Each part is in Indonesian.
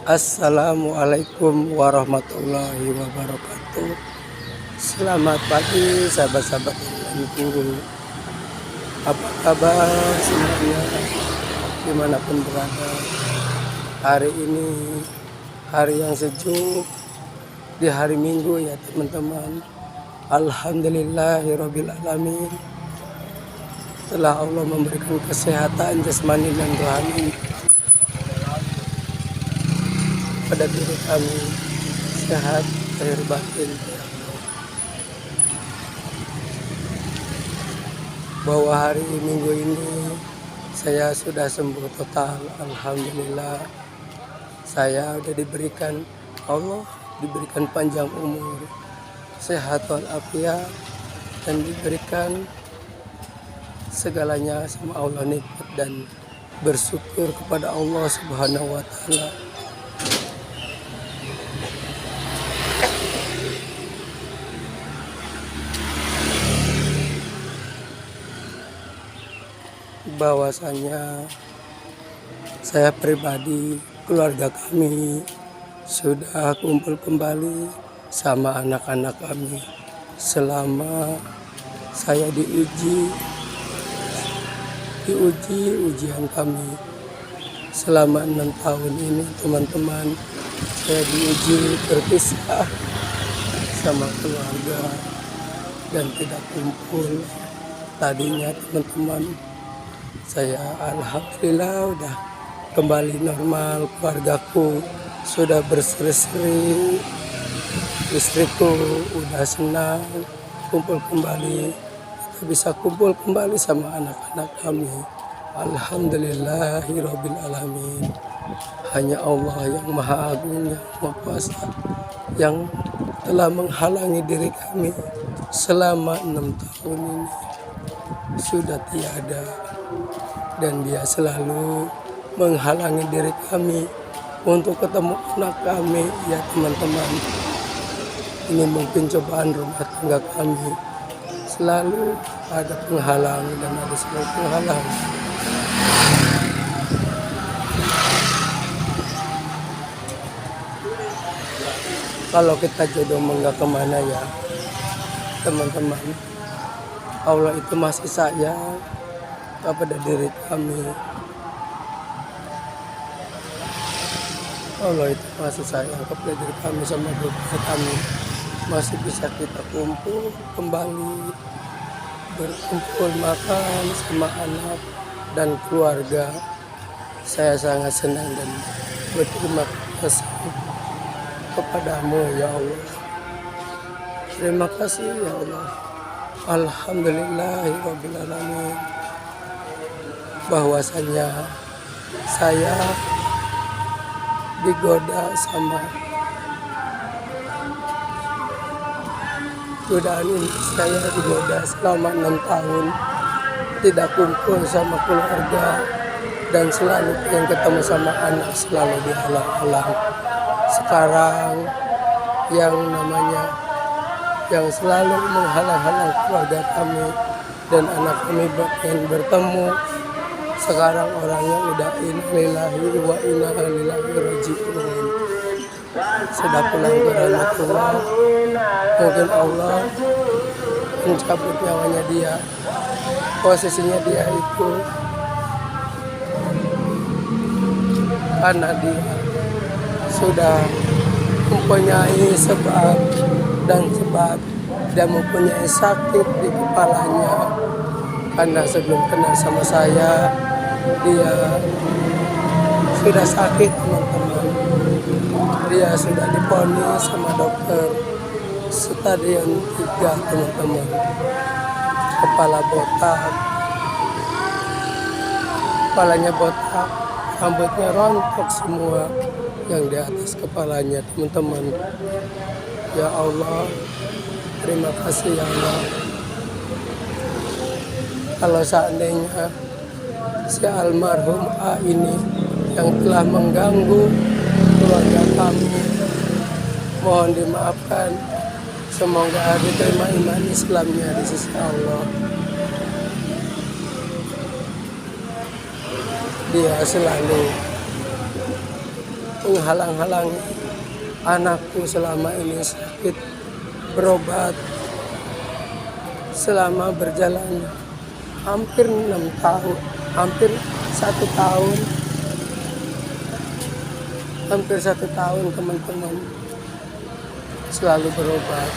Assalamualaikum warahmatullahi wabarakatuh. Selamat pagi sahabat-sahabat Inlanku. Apa kabar semuanya dimanapun berada. Hari ini hari yang sejuk di hari Minggu ya teman-teman. Alhamdulillahirrabbilalamin. Telah Allah memberikan kesehatan jasmani dan rohani pada diri kami, sehat lahir batin, bahwa hari Minggu ini saya sudah sembuh total. Alhamdulillah, saya sudah diberikan Allah, diberikan panjang umur, sehat walafiat, dan diberikan segalanya sama Allah, nikmat, dan bersyukur kepada Allah Subhanahu wa Ta'ala. Bahwasanya saya pribadi, keluarga kami sudah kumpul kembali sama anak-anak kami selama saya diuji ujian kami selama 6 tahun ini teman-teman. Saya diuji berpisah sama keluarga dan tidak kumpul. Tadinya teman-teman, saya alhamdulillah udah kembali normal, keluargaku sudah berseri-seri, istriku udah senang kumpul kembali, kita bisa kumpul kembali sama anak-anak kami. Alhamdulillahirrabbilalamin. Hanya Allah yang Maha Agung, yang Maha Kuasa, yang telah menghalangi diri kami selama 6 tahun ini sudah tiada. Dan Dia selalu menghalangi diri kami untuk ketemu anak kami ya teman-teman. Ini mungkin cobaan rumah tangga kami, selalu ada penghalang dan ada selalu penghalang. Kalau kita jodoh enggak kemana ya teman-teman, Allah itu masih sayang kepada diri kami. Allah itu masih sayang kepada diri kami, sama keluarga kami. Masih bisa kita kumpul kembali, berkumpul makan sama anak dan keluarga. Saya sangat senang dan berterima kasih kepadamu ya Allah. Terima kasih ya Allah. Alhamdulillahirrabbilalamin. Bahwasanya saya digoda sama godaan ini. Saya digoda selama 6 tahun, tidak kumpul sama keluarga dan selalu pengen ketemu sama anak, selalu dihalang-halang. Sekarang yang selalu menghalang-halang keluarga kami dan anak kami pengen bertemu, sekarang orangnya udah innalillahi wa inna ilaihi raji'un, sudah pulang ke rahmatullah. Mungkin Allah mencabut nyawanya dia. Posisinya dia itu karena dia sudah mempunyai sebab dan mempunyai sakit di kepalanya. Karena sebelum kenal sama saya, dia sudah sakit teman-teman. Dia sudah divonis sama dokter stadium 3 teman-teman. Kepala botak, kepalanya botak, rambutnya rontok semua yang di atas kepalanya teman-teman. Ya Allah, terima kasih ya Allah. Kalau seandainya si almarhum A ini yang telah mengganggu keluarga kami, mohon dimaafkan. Semoga diterima iman Islamnya di sisi Allah. Dia selalu menghalang-halangi anakku selama ini sakit berobat selama berjalan hampir 6 tahun, hampir satu tahun teman-teman selalu berobat,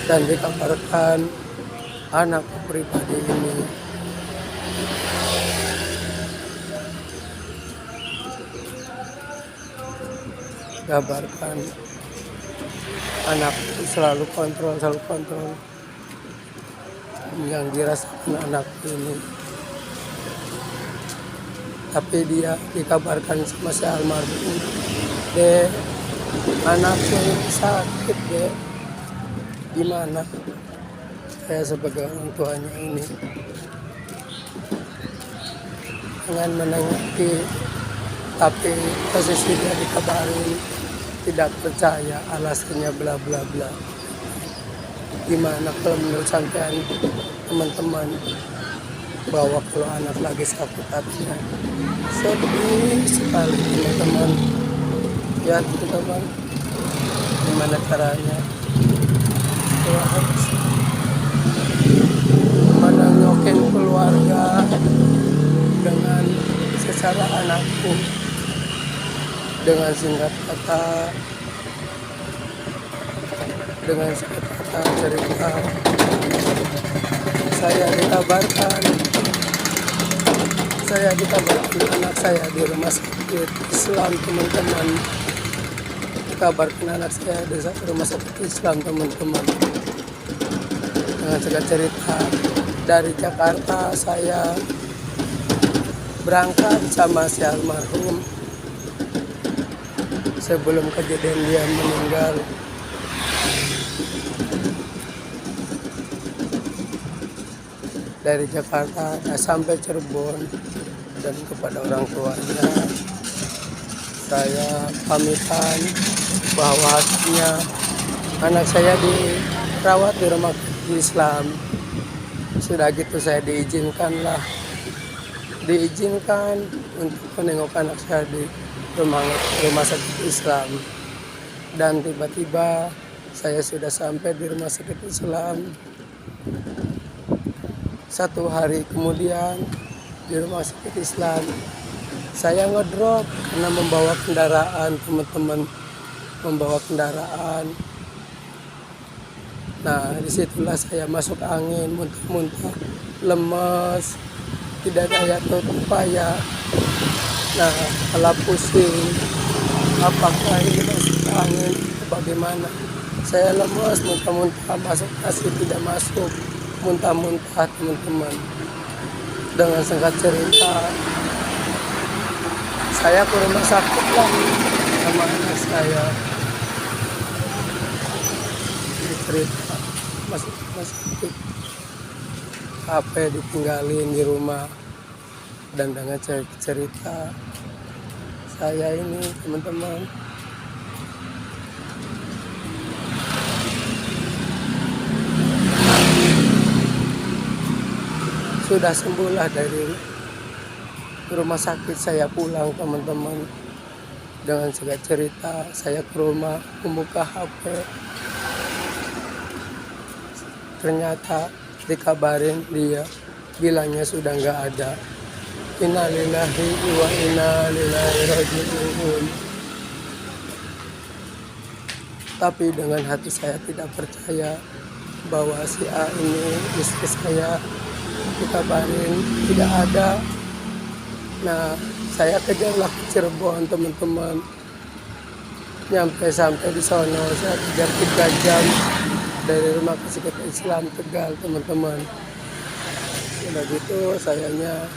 dan dikabarkan anakku pribadi ini kabarkan anakku selalu kontrol yang dirasakan anakku ini. Tapi dia dikabarkan sama si almarhum, dek, anakku ini sakit, dek. Gimana saya sebagai orang tuanya ini dengan menanggapi, tapi posisi dia dikabarin tidak percaya, alasannya bla bla bla. Gimana kalau menurut sampean teman-teman, bahwa kalau anak lagi sakit hatinya sedih sekali teman-teman ya teman-teman, gimana caranya saya harus menengokin keluarga dengan secara anakku dengan singkat kata cerita. Saya dikabarkan anak saya di rumah sakit Islam teman-teman. Dikabarkan anak saya di rumah sakit Islam teman-teman. Dengan segala cerita, dari Jakarta saya berangkat sama si almarhum sebelum kejadian dia meninggal. Dari Jakarta sampai Cirebon, dan kepada orang tuanya saya pamitan bahwa hasilnya anak saya dirawat di rumah Islam. Sudah gitu saya diizinkan untuk menengok anak saya di rumah sakit Islam, dan tiba-tiba saya sudah sampai di rumah sakit Islam. 1 hari kemudian di rumah sakit Islam saya ngedrop karena membawa kendaraan teman-teman, Nah disitulah saya masuk angin, muntah-muntah, lemes, tidak daya upaya. Nah kalau pusing, apakah ini masuk angin, bagaimana? Saya lemes, muntah-muntah, masuk kasih tidak masuk, muntah-muntah teman-teman. Dengan singkat cerita, saya ke rumah sakit lagi sama anak saya. Cerita masuk rumah sakit, HP ditinggalin di rumah, dan dengan cerita saya ini teman-teman sudah sembuh lah dari rumah sakit. Saya pulang teman-teman, dengan segala cerita saya ke rumah membuka HP, ternyata dikabarin dia bilangnya sudah nggak ada. Innalillahi wa inna ilaihi raji'un. Tapi dengan hati saya tidak percaya bahwa si A ini istri saya, dikabarin tidak ada. Nah saya kejarlah ke Cirebon teman-teman, sampai di sono saya kejar 3 jam dari rumah sakit Islam Tegal teman-teman. Udah gitu sayanya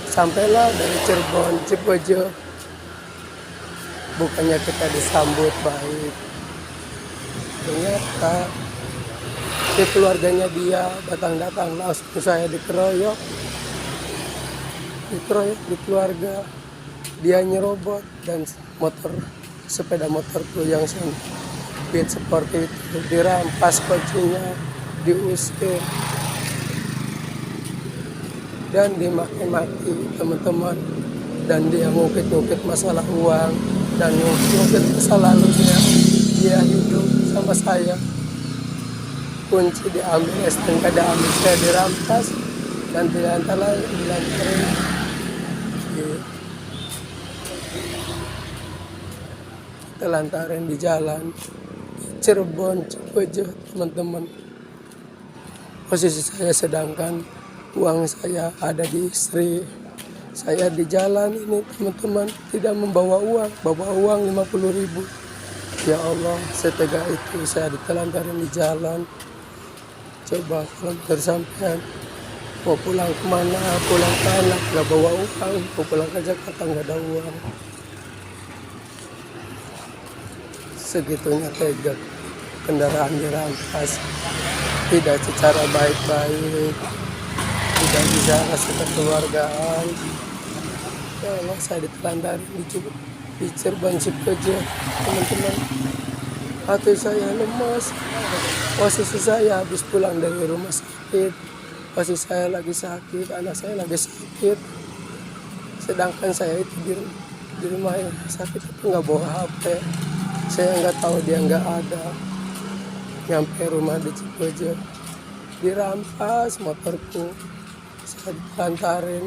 sampailah dari Cirebon Cibojo, bukannya kita disambut baik, ternyata di keluarganya dia datang langsung saya dikeroyok di keluarga. Dia nyerobot, dan sepeda motorku yang sempit seperti itu dirampas, kuncinya diusir dan dimaki-maki teman-teman. Dan dia ngukit-ngukit masalah uang, dan mungkin masa lalu dia hidup sama saya, kunci diambil, STNK diambil, saya dirampas dan dilantarin telantarin di jalan Cirebon, Cipeje, teman-teman. Posisi saya sedangkan uang saya ada di istri. Saya di jalan ini teman-teman tidak membawa uang, bawa uang 50.000. Ya Allah, setega itu saya ditelantarin di jalan. Coba kalau tersampean mau pulang kemana, pulang ke anak gak bawa uang, mau pulang ke Jakarta gak ada uang. Segitunya tega, kendaraan dirampas, tidak secara baik-baik, tidak bisa kasih kekeluargaan. Ya Allah, saya ditelantarin di Cirebon, Cipeje, teman-teman. Hati saya lemas, posisi saya habis pulang dari rumah sakit, posisi saya lagi sakit, anak saya lagi sakit, sedangkan saya itu di rumah sakit itu nggak bawa HP. Saya nggak tahu dia nggak ada. Nyampe rumah di Cipeje, dirampas motorku, saya ditelantarin.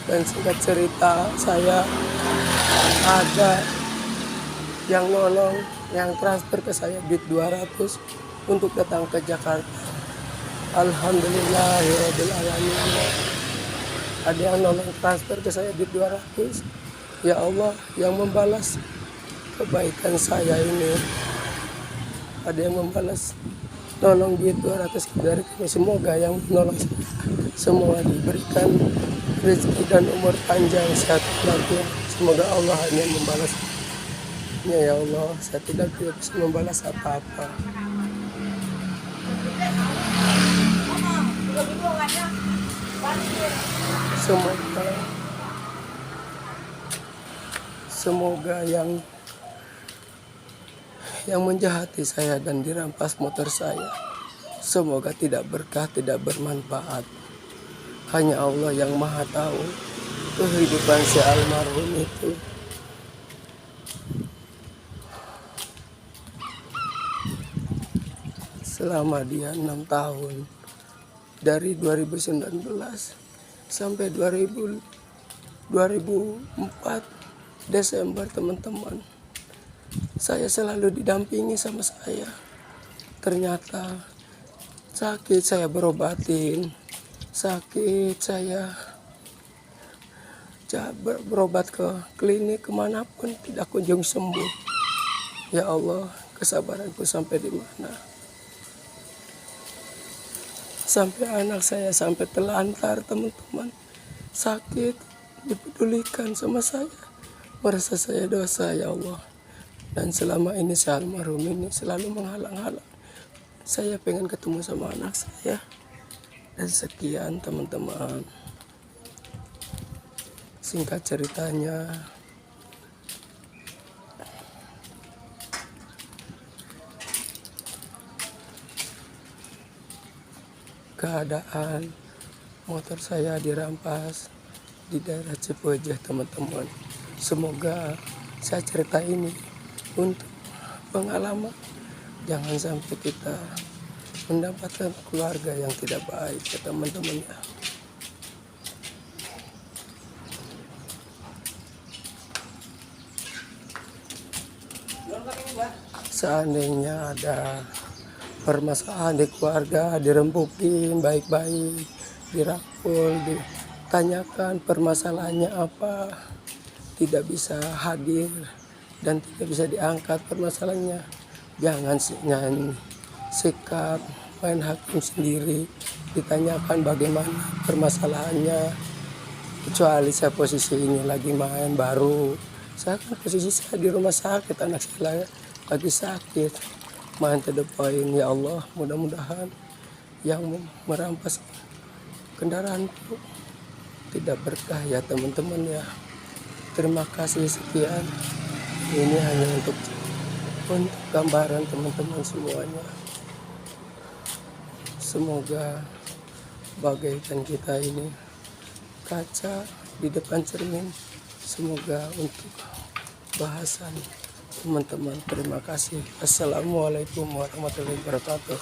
Dan singkat cerita, saya ada yang nolong, yang transfer ke saya duit 200 untuk datang ke Jakarta. Alhamdulillahirabbil alamin. Ada yang nolong transfer ke saya duit 200. Ya Allah yang membalas kebaikan saya ini. Ada yang membalas nolong duit 200 dari kami. Semoga yang menolong semua diberikan rezeki dan umur panjang, sehat walafiat. Semoga Allah hanya membalas. Ya Allah, saya tidak bisa membalas apa-apa. Semoga yang menjahati saya dan dirampas motor saya, semoga tidak berkah, tidak bermanfaat. Hanya Allah yang Maha tahu kehidupan si almarhum itu. Selama dia 6 tahun, dari 2019 sampai 2004 Desember, teman-teman, saya selalu didampingi sama saya. Ternyata sakit saya berobatin, sakit saya berobat ke klinik kemanapun tidak kunjung sembuh. Ya Allah, kesabaranku sampai di mana? Sampai anak saya sampai telantar, teman-teman, sakit, dipedulikan sama saya, merasa saya dosa. Ya Allah, dan selama ini si almarhum ini selalu menghalang-halang saya pengen ketemu sama anak saya. Dan sekian, teman-teman, singkat ceritanya, keadaan motor saya dirampas di daerah Cipeje, teman-teman. Semoga saya cerita ini untuk pengalaman, jangan sampai kita mendapatkan keluarga yang tidak baik, ya teman-teman ya. Seandainya ada permasalahan di keluarga, dirembukin baik-baik, dirangkul, ditanyakan permasalahannya apa, tidak bisa hadir dan tidak bisa diangkat permasalahannya, jangan sikap main hakim sendiri, ditanyakan bagaimana permasalahannya. Kecuali saya posisi ini lagi main baru, saya kan posisi saya di rumah sakit, anak saya lagi sakit, main to the point. Ya Allah, mudah-mudahan yang merampas kendaraanku tidak berkah, ya teman-teman ya. Terima kasih, sekian. Ini hanya untuk gambaran teman-teman semuanya. Semoga bagaikan kita ini kaca di depan cermin, Semoga untuk bahasan teman-teman. Terima kasih. Assalamualaikum warahmatullahi wabarakatuh.